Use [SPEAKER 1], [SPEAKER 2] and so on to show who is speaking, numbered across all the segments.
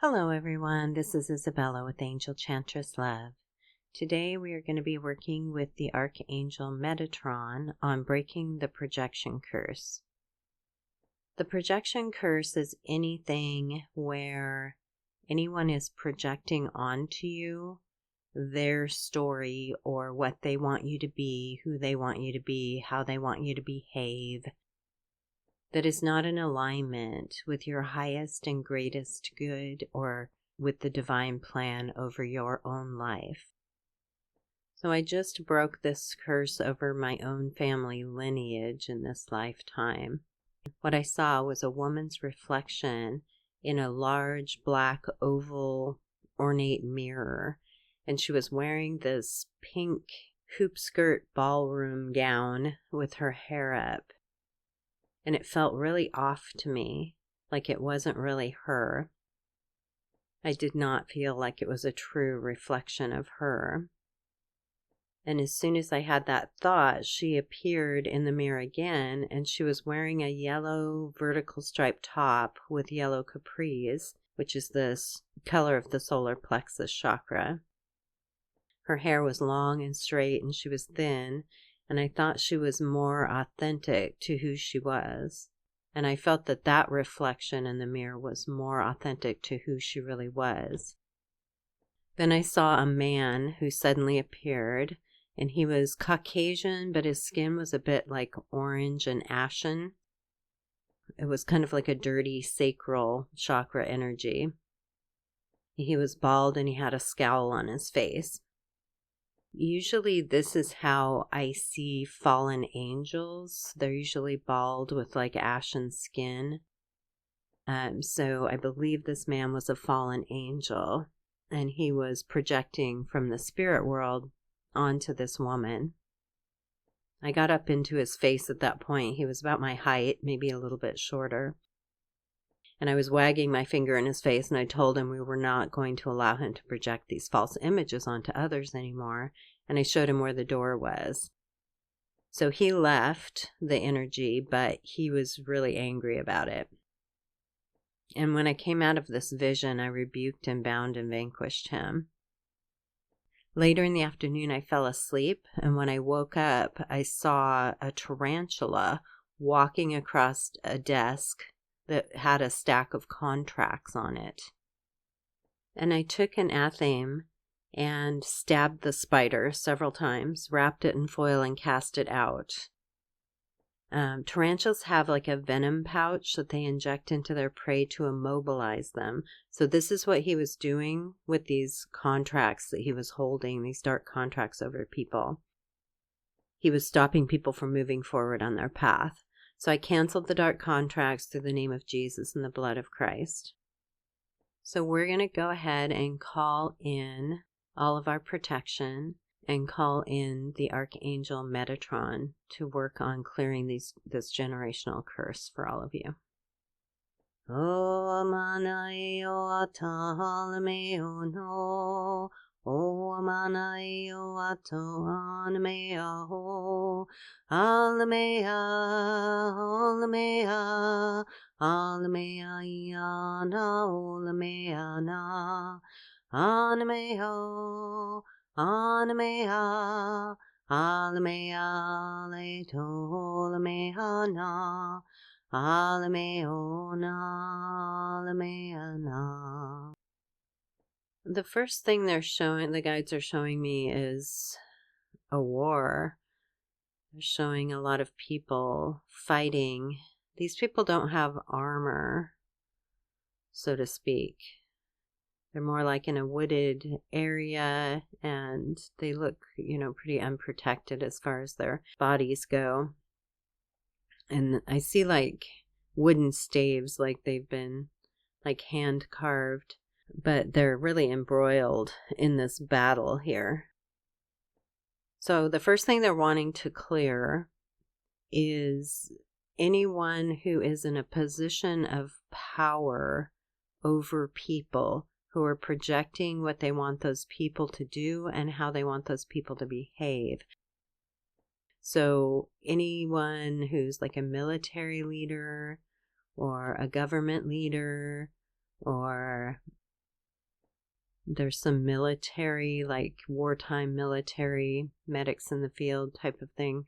[SPEAKER 1] Hello everyone, this is Isabella with Angel Chantress Love. Today we are going to be working with the Archangel Metatron on breaking the projection curse. The projection curse is anything where anyone is projecting onto you their story or what they want you to be, who they want you to be, how they want you to behave, that is not in alignment with your highest and greatest good or with the divine plan over your own life. So I just broke this curse over my own family lineage in this lifetime. What I saw was a woman's reflection in a large black oval ornate mirror, and she was wearing this pink hoop skirt ballroom gown with her hair up. And it felt really off to me, like it wasn't really her. I did not feel like it was a true reflection of her. And as soon as I had that thought, she appeared in the mirror again, and she was wearing a yellow vertical striped top with yellow capris, which is this color of the solar plexus chakra. Her hair was long and straight, and she was thin. And I thought she was more authentic to who she was. And I felt that that reflection in the mirror was more authentic to who she really was. Then I saw a man who suddenly appeared, and he was Caucasian, but his skin was a bit like orange and ashen. It was kind of like a dirty sacral chakra energy. He was bald and he had a scowl on his face. Usually this is how I see fallen angels. They're usually bald with like ashen skin. So I believe this man was a fallen angel, and he was projecting from the spirit world onto this woman. I got up into his face at that point. He was about my height, maybe a little bit shorter. And I was wagging my finger in his face, and I told him we were not going to allow him to project these false images onto others anymore. And I showed him where the door was. So he left the energy, but he was really angry about it. And when I came out of this vision, I rebuked and bound and vanquished him. Later in the afternoon, I fell asleep, and when I woke up, I saw a tarantula walking across a desk that had a stack of contracts on it. And I took an athame and stabbed the spider several times, wrapped it in foil, and cast it out. Tarantulas have like a venom pouch that they inject into their prey to immobilize them. So this is what he was doing with these contracts that he was holding, these dark contracts over people. He was stopping people from moving forward on their path. So I canceled the dark contracts through the name of Jesus and the blood of Christ. So we're going to go ahead and call in all of our protection and call in the Archangel Metatron to work on clearing this generational curse for all of you. O manai o atalame o no. O manai o ato anamea ho. Alamea, alamea, alamea iana, olamea na. Anameo, anamea, alamea leto, alamea na. Alameo na, alamea na. The first thing the guides are showing me is a war. They're showing a lot of people fighting. These people don't have armor, so to speak. They're more like in a wooded area, and they look, pretty unprotected as far as their bodies go. And I see like wooden staves, like they've been like hand carved, but they're really embroiled in this battle here. So the first thing they're wanting to clear is anyone who is in a position of power over people who are projecting what they want those people to do and how they want those people to behave. So anyone who's like a military leader or a government leader or There's some military, like wartime military medics in the field type of thing.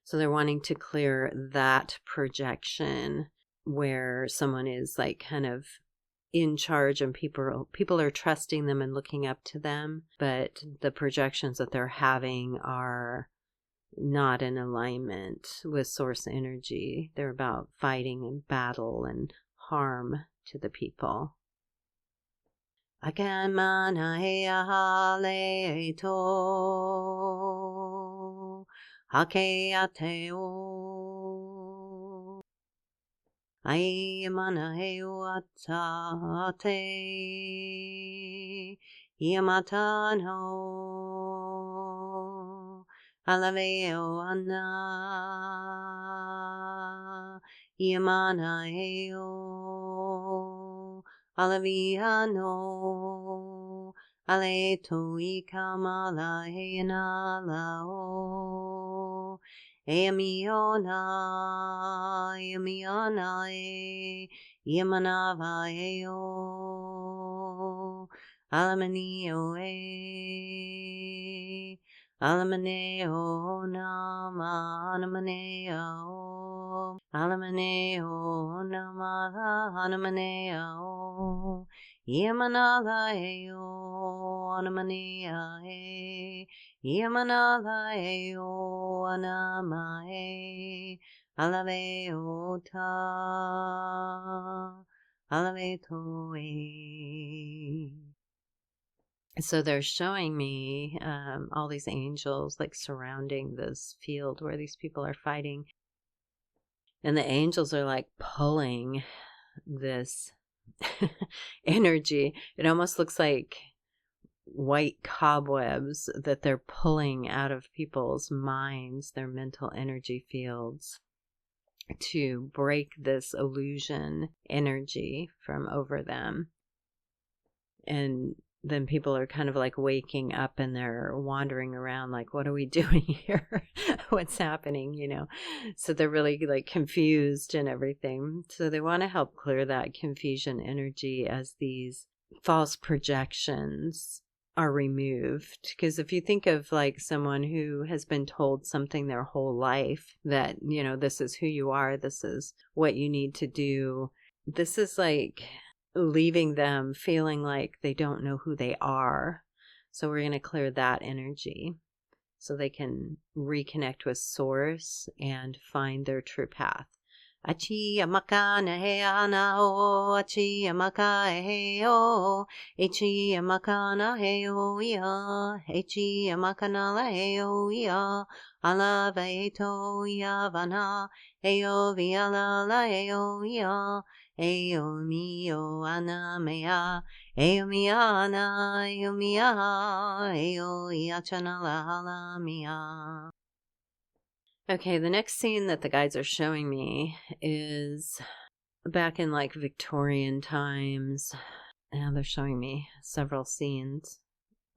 [SPEAKER 1] So they're wanting to clear that projection where someone is like kind of in charge and people are trusting them and looking up to them, but the projections that they're having are not in alignment with source energy. They're about fighting and battle and harm to the people. Akamana hale to hakeateo Aimana heuatate Yamatano Alaveo ana Yamana heo Alaviano Aleto ikamala lao Emiona Yamanava eo Alamanio Alamaneo nama Anamaneo Alamaneo nama Anamaneo Yamanala eo Anamanea Yamanala eo Anamae Alaveo ta Alaveto e. So they're showing me all these angels like surrounding this field where these people are fighting. And the angels are like pulling this energy. It almost looks like white cobwebs that they're pulling out of people's minds, their mental energy fields, to break this illusion energy from over them. And then people are kind of like waking up and they're wandering around like, what are we doing here? What's happening, you know? So they're really like confused and everything. So they want to help clear that confusion energy as these false projections are removed. Because if you think of like someone who has been told something their whole life that, you know, this is who you are, this is what you need to do, this is like leaving them feeling like they don't know who they are. So we're going to clear that energy so they can reconnect with source and find their true path. Achi amaka nahea o achi amaka heo echi amaka naheo ya echi amaka naheo ya ala veto ya vana eo viala laeo ya eo mio ana mea eo miana eo mia eo iachana la mia. Okay, the next scene that the guides are showing me is back in like Victorian times. And they're showing me several scenes.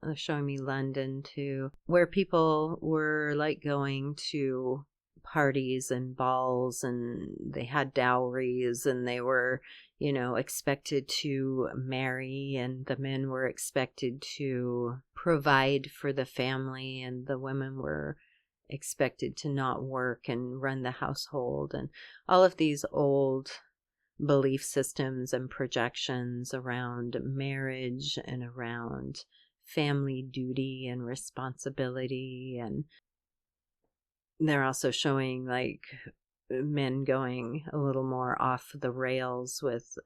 [SPEAKER 1] They're showing me London too, where people were like going to parties and balls and they had dowries and they were, you know, expected to marry and the men were expected to provide for the family and the women were expected to not work and run the household, and all of these old belief systems and projections around marriage and around family duty and responsibility. And they're also showing like men going a little more off the rails with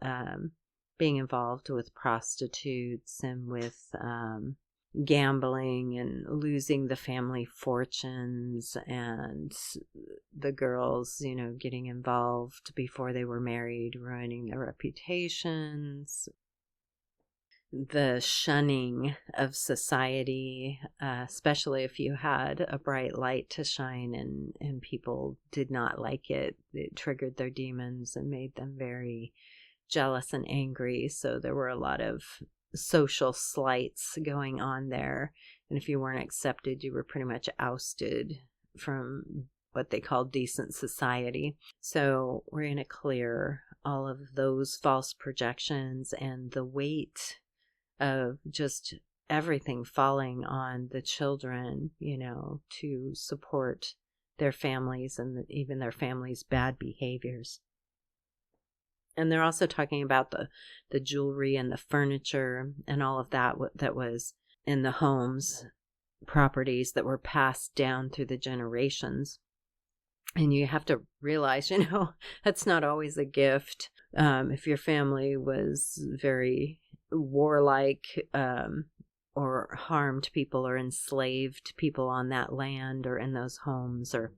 [SPEAKER 1] being involved with prostitutes and with gambling and losing the family fortunes, and the girls, you know, getting involved before they were married, ruining their reputations, the shunning of society, especially if you had a bright light to shine and people did not like it. It triggered their demons and made them very jealous and angry. So there were a lot of social slights going on there, and if you weren't accepted, you were pretty much ousted from what they call decent society. So we're going to clear all of those false projections and the weight of just everything falling on the children, to support their families and even their families' bad behaviors. And they're also talking about the jewelry and the furniture and all of that that was in the homes, properties that were passed down through the generations. And you have to realize, that's not always a gift. If your family was very warlike, or harmed people or enslaved people on that land or in those homes, or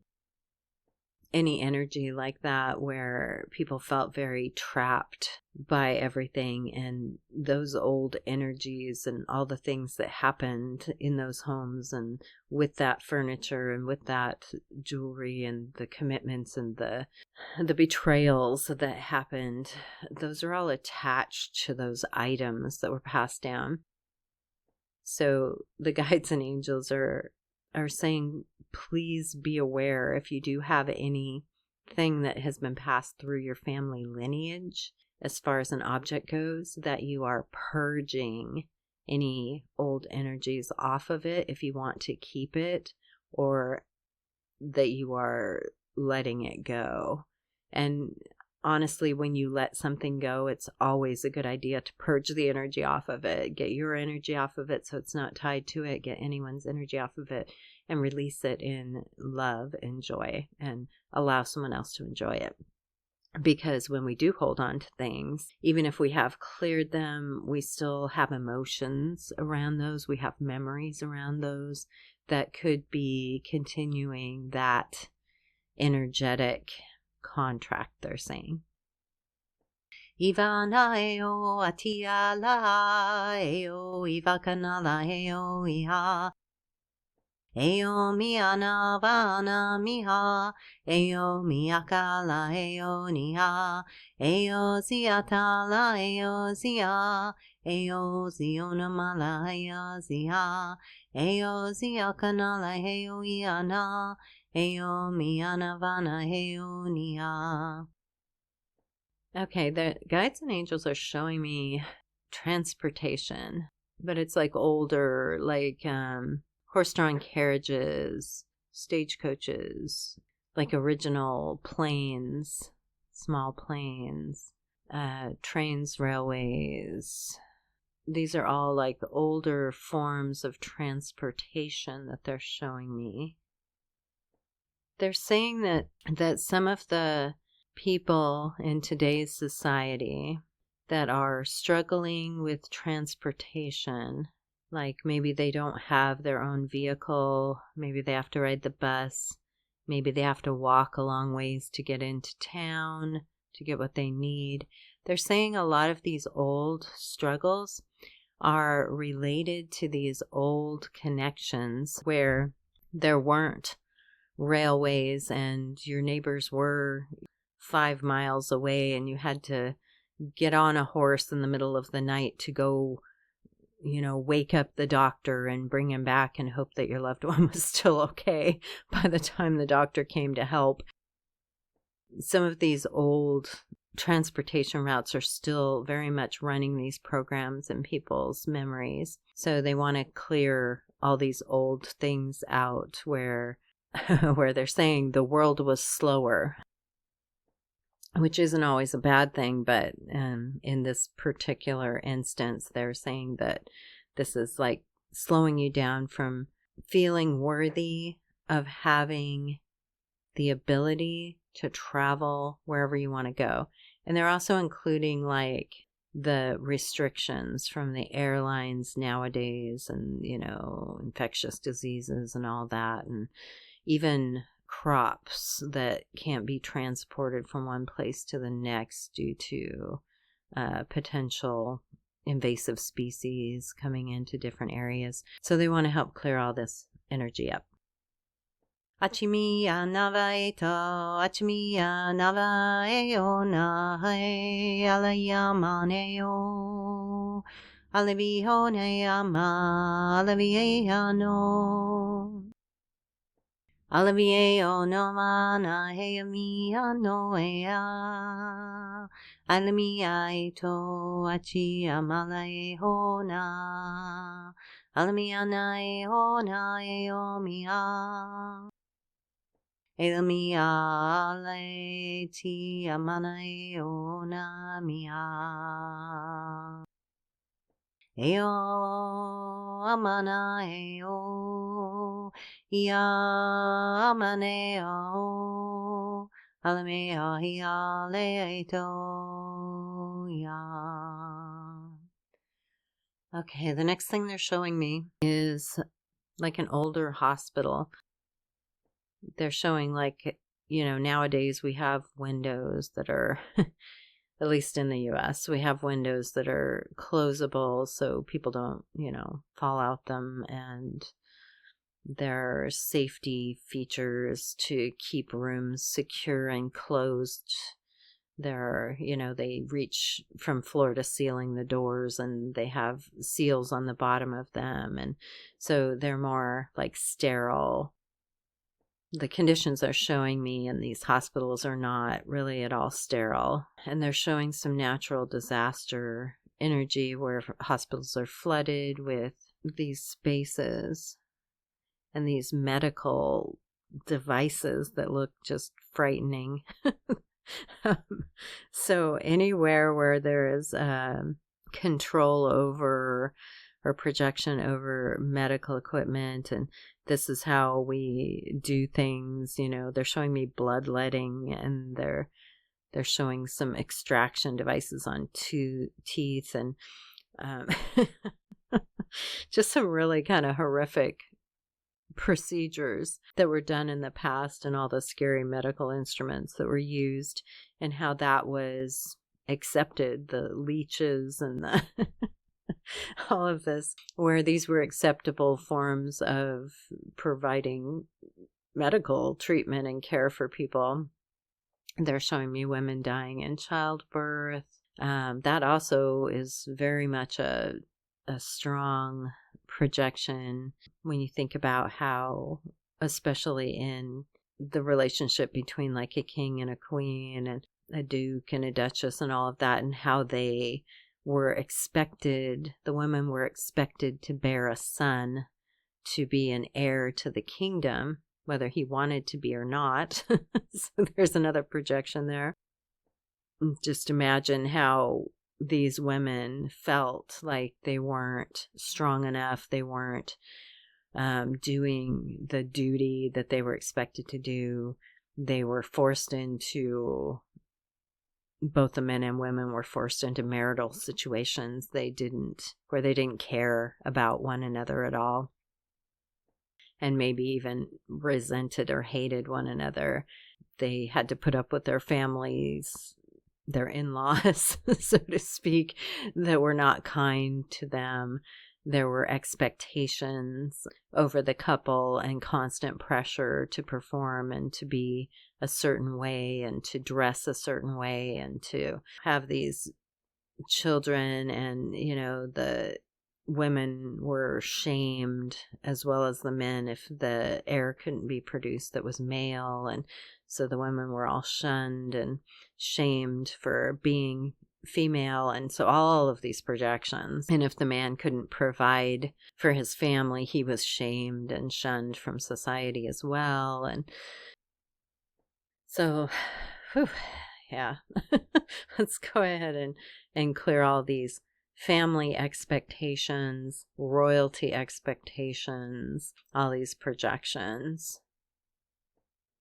[SPEAKER 1] any energy like that where people felt very trapped by everything, and those old energies and all the things that happened in those homes and with that furniture and with that jewelry and the commitments and the betrayals that happened, those are all attached to those items that were passed down. So the guides and angels are saying, please be aware if you do have anything that has been passed through your family lineage, as far as an object goes, that you are purging any old energies off of it if you want to keep it, or that you are letting it go. And honestly, when you let something go, it's always a good idea to purge the energy off of it. Get your energy off of it so it's not tied to it. Get anyone's energy off of it and release it in love and joy, and allow someone else to enjoy it. Because when we do hold on to things, even if we have cleared them, we still have emotions around those. We have memories around those that could be continuing that energetic contract, they're saying. Ivanaeo atialaeo ivakanalaeo iha. Eo miana vana miha, eo miakala eo niha, eo ziatala eo zia, eo zionamala eo zia, eo ziakanala eo iana, eo miana vana eo niha. Okay, the guides and angels are showing me transportation, but it's like older, like horse-drawn carriages, stagecoaches, like original planes, small planes, trains, railways. These are all like older forms of transportation that they're showing me. They're saying that some of the people in today's society that are struggling with transportation, like maybe they don't have their own vehicle, maybe they have to ride the bus, maybe they have to walk a long ways to get into town to get what they need. They're saying a lot of these old struggles are related to these old connections where there weren't railways and your neighbors were 5 miles away and you had to get on a horse in the middle of the night to go, wake up the doctor and bring him back and hope that your loved one was still okay by the time the doctor came to help. Some of these old transportation routes are still very much running these programs in people's memories. So they want to clear all these old things out where they're saying the world was slower, which isn't always a bad thing, but in this particular instance, they're saying that this is like slowing you down from feeling worthy of having the ability to travel wherever you want to go. And they're also including like the restrictions from the airlines nowadays and, infectious diseases and all that, and even crops that can't be transported from one place to the next due to potential invasive species coming into different areas. So they want to help clear all this energy up. Achimiya navaeto, achimiya navaeo nahe, alayamaneo, alivihoneyama, aliviano. Alavie o no mana he mi ano ea. Alami ai to achi amala e hona. Alami ana e hona e o mi a. Elami ale ti amana e ona mi a. Eo amana eo ia amaneo alamea ia leito ia. Okay, the next thing they're showing me is like an older hospital. They're showing like, you know, nowadays we have windows that are at least in the US, we have windows that are closable so people don't, you know, fall out them, and there are safety features to keep rooms secure and closed. There are, you know, they reach from floor to ceiling, the doors, and they have seals on the bottom of them, and so they're more like sterile. The conditions they're showing me in these hospitals are not really at all sterile. And they're showing some natural disaster energy where hospitals are flooded with these spaces and these medical devices that look just frightening. So anywhere where there is control over or projection over medical equipment, and this is how we do things, you know, they're showing me bloodletting, and they're showing some extraction devices on teeth, and just some really kind of horrific procedures that were done in the past, and all the scary medical instruments that were used, and how that was accepted, the leeches and the all of this, where these were acceptable forms of providing medical treatment and care for people. They're showing me women dying in childbirth. That also is very much a strong projection when you think about how, especially in the relationship between like a king and a queen and a duke and a duchess and all of that, and how they were expected, the women were expected to bear a son, to be an heir to the kingdom, whether he wanted to be or not. So there's another projection there. Just imagine how these women felt like they weren't strong enough, they weren't doing the duty that they were expected to do. They were forced into, both the men and women were forced into marital situations where they didn't care about one another at all, and maybe even resented or hated one another. They had to put up with their families, their in-laws, so to speak, that were not kind to them. There were expectations over the couple and constant pressure to perform and to be a certain way and to dress a certain way and to have these children. And, you know, the women were shamed as well as the men if the heir couldn't be produced that was male. And so the women were all shunned and shamed for being female, and so all of these projections. And if the man couldn't provide for his family, he was shamed and shunned from society as well. And so, yeah, let's go ahead and clear all these family expectations, royalty expectations, all these projections.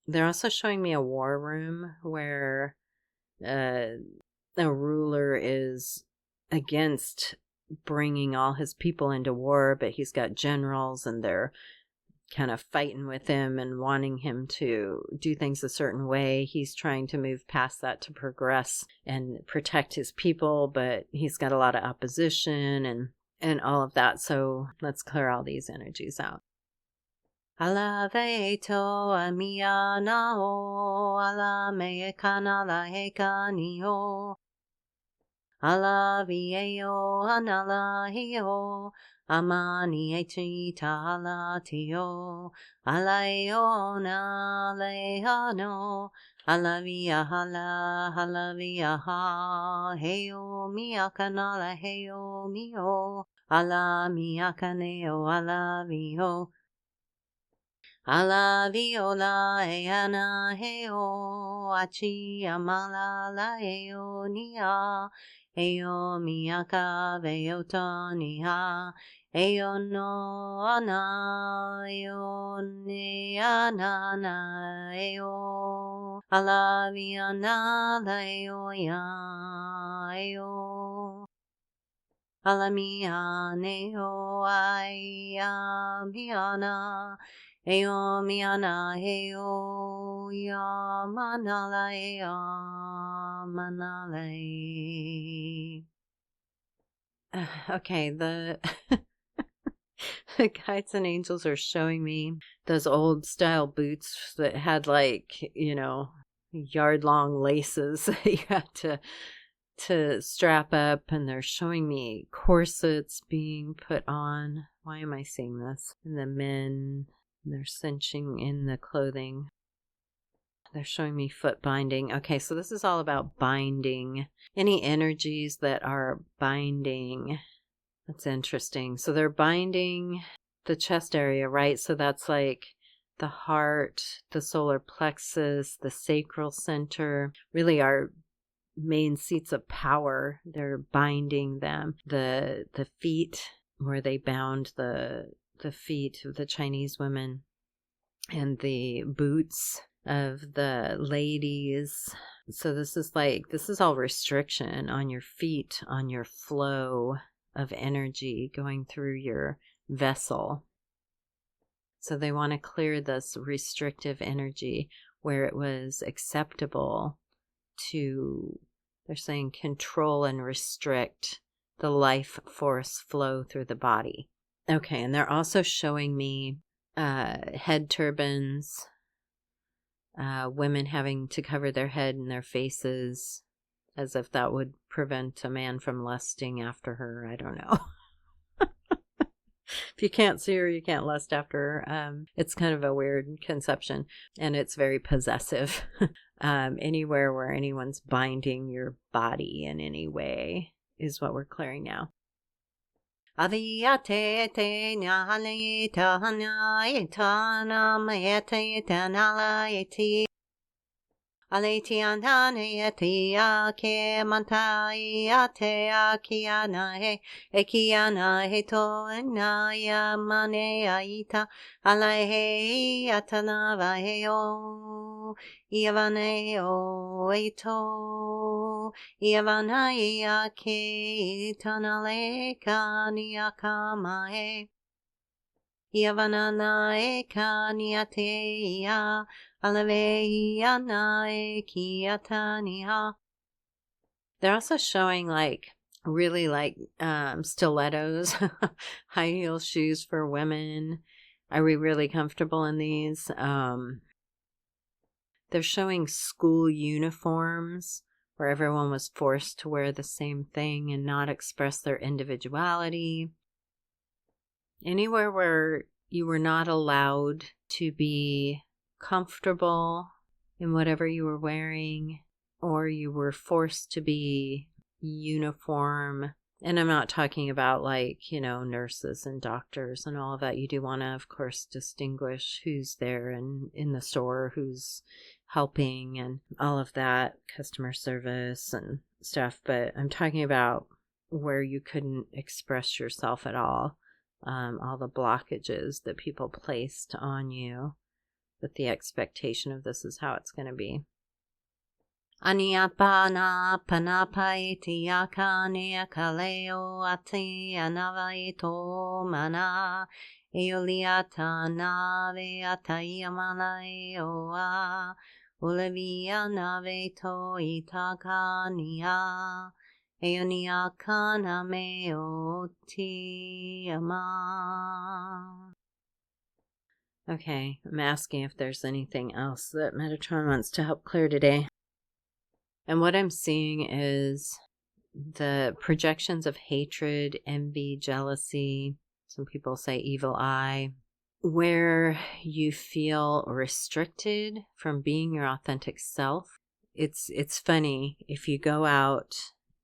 [SPEAKER 1] They're also showing me a war room where a ruler is against bringing all his people into war, but he's got generals and they're kind of fighting with him and wanting him to do things a certain way. He's trying to move past that to progress and protect his people, but he's got a lot of opposition and all of that. So let's clear all these energies out. Ala veito amia nao ala me kana la heka ni o Alavieo analahio, amani etita alatio, alaeona leano, alavia ha, heo miakanala heo mio, ala miakaneo alavio. Ala viola eana heo achi amala la eo nia eo miaka veota nia eo no ana eo ne ana na eo ala viana la eo ya eo ala mia neo ai miana Eo miana heo ya manala ya manala. Okay, the the guides and angels are showing me those old style boots that had yard long laces that you had to strap up, and they're showing me corsets being put on. Why am I seeing this? And the men, they're cinching in the clothing. They're showing me foot binding. Okay, so this is all about binding. Any energies that are binding. That's interesting. So they're binding the chest area, right? So that's like the heart, the solar plexus, the sacral center, really our main seats of power. They're binding them. The feet, where they bound the feet of the Chinese women, and the boots of the ladies. So this is all restriction on your feet, on your flow of energy going through your vessel. So they want to clear this restrictive energy where it was acceptable to, they're saying, control and restrict the life force flow through the body. Okay, and they're also showing me head turbans, women having to cover their head and their faces, as if that would prevent a man from lusting after her. I don't know. If you can't see her, you can't lust after her. It's kind of a weird conception, and it's very possessive. Anywhere where anyone's binding your body in any way is what we're clearing now. Aviyate te nyahale tahana etana mayete tanala eti aleti anane eti ake mantai ate akiana he ekiana heto enaya mane aita alahe atana vaheo Iavane o eto Iavana ake tanale kaniakamae Iavanana ekaniatea Alaveiana ekiatania. They're also showing really stilettos, high heel shoes for women. Are we really comfortable in these? They're showing school uniforms where everyone was forced to wear the same thing and not express their individuality. Anywhere where you were not allowed to be comfortable in whatever you were wearing, or you were forced to be uniform. And I'm not talking about nurses and doctors and all of that. You do want to, of course, distinguish who's there and in the store, who's helping and all of that, customer service and stuff. But I'm talking about where you couldn't express yourself at all the blockages that people placed on you with the expectation of this is how it's going to be. Aniapana panapaiti akane kaleo ati anavaito mana eoliata nave ataiamalaeoa ulevia naveto itakania eoniakana meotiama. Okay, I'm asking if there's anything else that Metatron wants to help clear today. And what I'm seeing is the projections of hatred, envy, jealousy, some people say evil eye, where you feel restricted from being your authentic self. It's funny, if you go out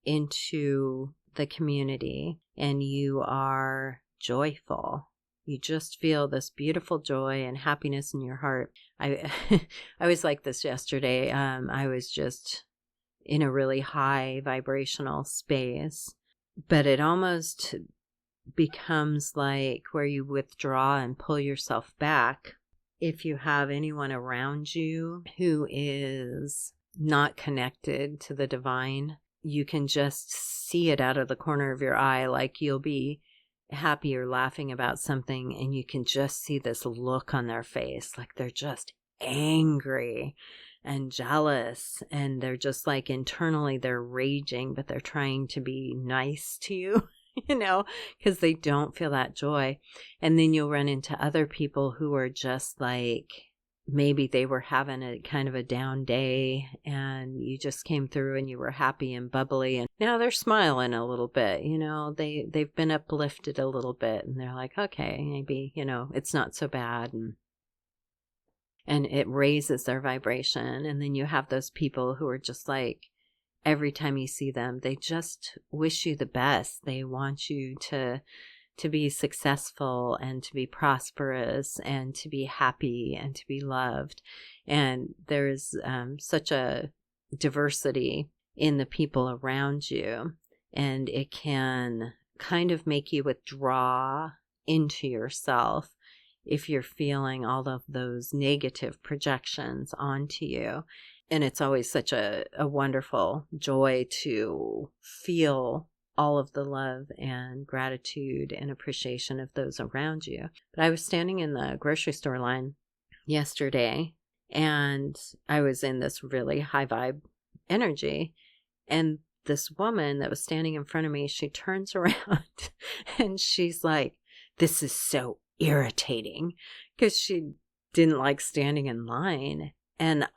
[SPEAKER 1] into the community and you are joyful, you just feel this beautiful joy and happiness in your heart. I was like this yesterday. I was just in a really high vibrational space, but it almost becomes like where you withdraw and pull yourself back. If you have anyone around you who is not connected to the divine, you can just see it out of the corner of your eye. Like you'll be happy or laughing about something and you can just see this look on their face, like they're just angry and jealous, and they're just like internally they're raging, but they're trying to be nice to you, because they don't feel that joy. And then you'll run into other people who are just like, maybe they were having a kind of a down day and you just came through and you were happy and bubbly, and now they're smiling a little bit, they've been uplifted a little bit, and they're like, okay, maybe, it's not so bad. And it raises their vibration. And then you have those people who are just like, every time you see them, they just wish you the best. They want you to be successful and to be prosperous and to be happy and to be loved. And there's such a diversity in the people around you, and it can kind of make you withdraw into yourself if you're feeling all of those negative projections onto you. And it's always such a wonderful joy to feel all of the love and gratitude and appreciation of those around you. But I was standing in the grocery store line yesterday, and I was in this really high vibe energy, and this woman that was standing in front of me, she turns around and she's like, this is so irritating, because she didn't like standing in line. And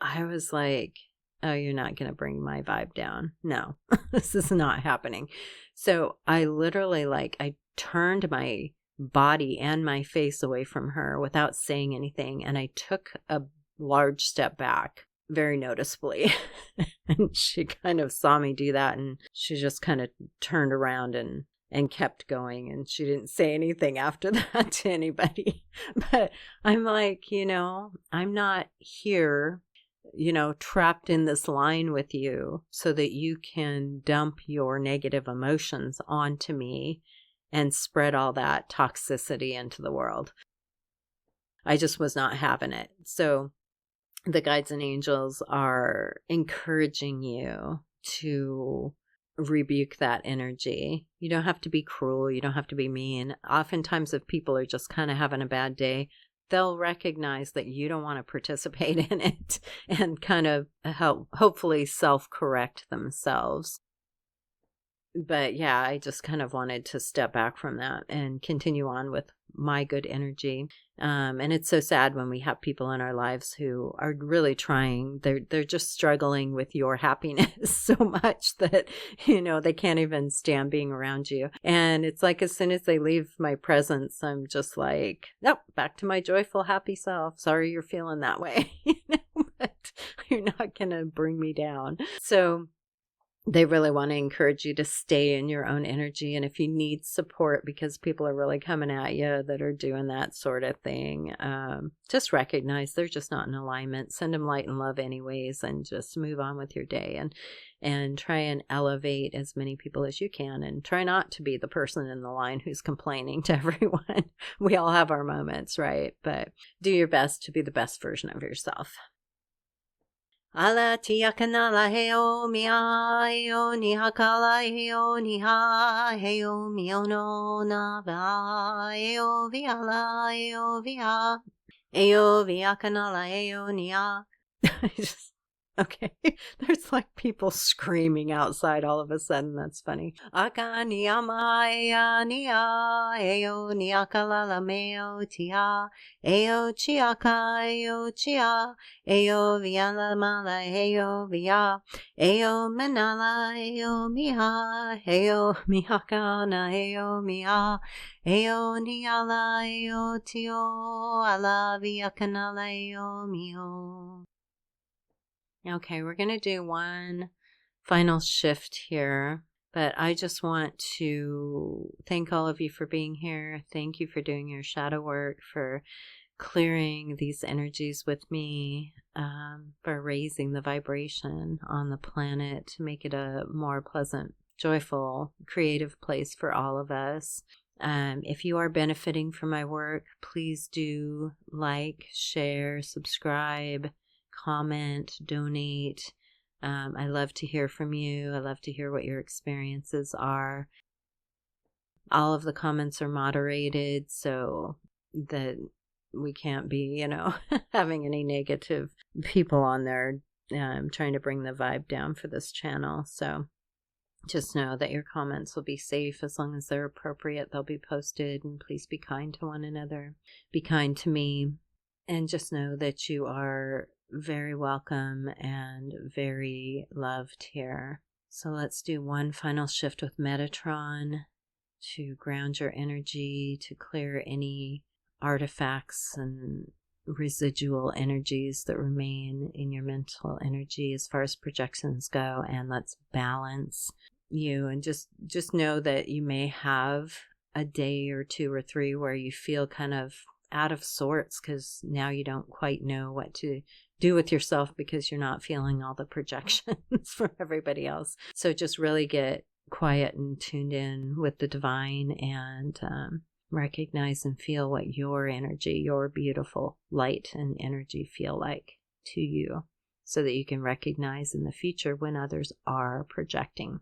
[SPEAKER 1] I was like, oh, you're not going to bring my vibe down. No, this is not happening. So I literally, I turned my body and my face away from her without saying anything. And I took a large step back, very noticeably. And she kind of saw me do that, and she just kind of turned around and kept going. And she didn't say anything after that to anybody. But I'm like, I'm not here, trapped in this line with you so that you can dump your negative emotions onto me and spread all that toxicity into the world. I just was not having it. So the guides and angels are encouraging you to rebuke that energy. You don't have to be cruel. You don't have to be mean. Oftentimes, if people are just kind of having a bad day, they'll recognize that you don't want to participate in it and kind of hopefully self-correct themselves. But yeah, I just kind of wanted to step back from that and continue on with my good energy. And it's so sad when we have people in our lives who are really trying. They're just struggling with your happiness so much that, they can't even stand being around you. And it's like, as soon as they leave my presence, I'm just like, nope, back to my joyful, happy self. Sorry you're feeling that way, but you're not going to bring me down. So they really want to encourage you to stay in your own energy. And if you need support because people are really coming at you that are doing that sort of thing, just recognize they're just not in alignment. Send them light and love anyways, and just move on with your day, and try and elevate as many people as you can, and try not to be the person in the line who's complaining to everyone. We all have our moments, right? But do your best to be the best version of yourself. Ala tiakana la heo mia heo ni hakala heo ni ha heo miono na va heo viala heo via heo viakana la heo ni a. Okay, there's like people screaming outside all of a sudden. That's funny. Akaniama nia eo niakalala meo tia eo chiaka eo chia eo viala mala eo via eo manala eo miha eo mihakana eo miha eo niala eo tio ala viakanala eo mio. Okay, we're going to do one final shift here, but I just want to thank all of you for being here. Thank you for doing your shadow work, for clearing these energies with me, for raising the vibration on the planet to make it a more pleasant, joyful, creative place for all of us. If you are benefiting from my work, please do like, share, subscribe, comment, donate. I love to hear from you. I love to hear what your experiences are. All of the comments are moderated so that we can't be, having any negative people on there trying to bring the vibe down for this channel. So just know that your comments will be safe as long as they're appropriate. They'll be posted, and please be kind to one another. Be kind to me, and just know that you are very welcome and very loved here. So let's do one final shift with Metatron to ground your energy, to clear any artifacts and residual energies that remain in your mental energy as far as projections go. And let's balance you, and just know that you may have a day or two or three where you feel kind of out of sorts because now you don't quite know what to do with yourself because you're not feeling all the projections from everybody else. So just really get quiet and tuned in with the divine, and recognize and feel what your energy, your beautiful light and energy feel like to you, so that you can recognize in the future when others are projecting.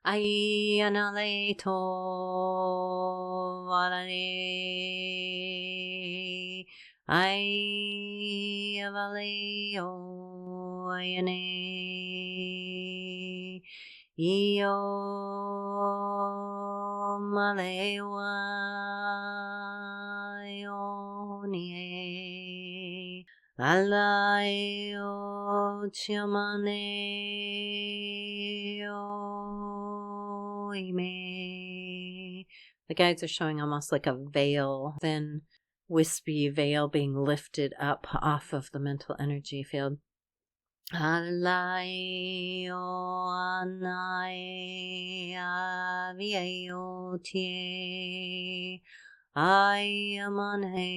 [SPEAKER 1] Ai anale to valare ai avale o ayane io malewa ionie alai o chiamane o ime. The guides are showing almost like a veil, thin wispy veil being lifted up off of the mental energy field. Alai o anai avie o tie ai amane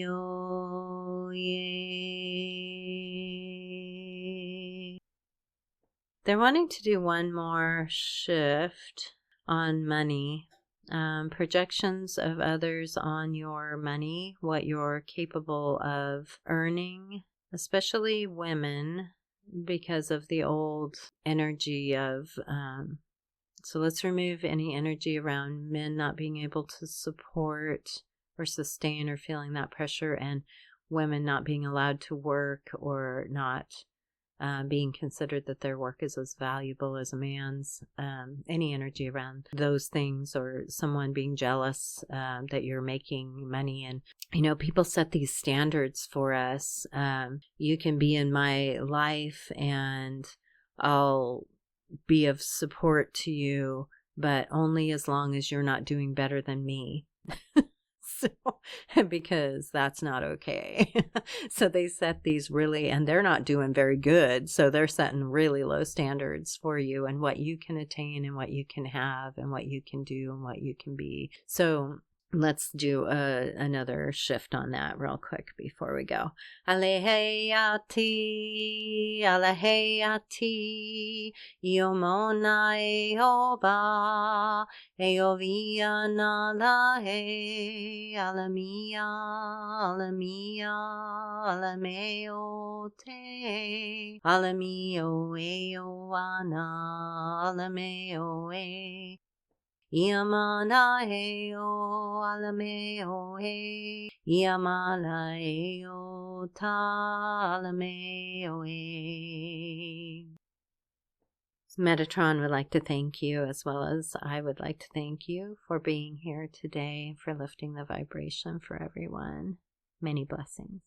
[SPEAKER 1] o ye. They're wanting to do one more shift on money. Projections of others on your money, what you're capable of earning, especially women, because of the old energy of, so let's remove any energy around men not being able to support or sustain or feeling that pressure, and women not being allowed to work or not being considered that their work is as valuable as a man's. Any energy around those things, or someone being jealous that you're making money. And people set these standards for us. You can be in my life and I'll be of support to you, but only as long as you're not doing better than me. So, because that's not okay. So they set these really, and they're not doing very good. So they're setting really low standards for you and what you can attain and what you can have and what you can do and what you can be. So let's do another shift on that real quick before we go. Aleheyati, aleheyati, iomona eoba, eovia nalahe, alamia, alamia, alameo te, alamio eoana, alameo e. Yamalaeo alameo e. Yamalaeo talameo e. Metatron would like to thank you, as well as I would like to thank you for being here today, for lifting the vibration for everyone. Many blessings.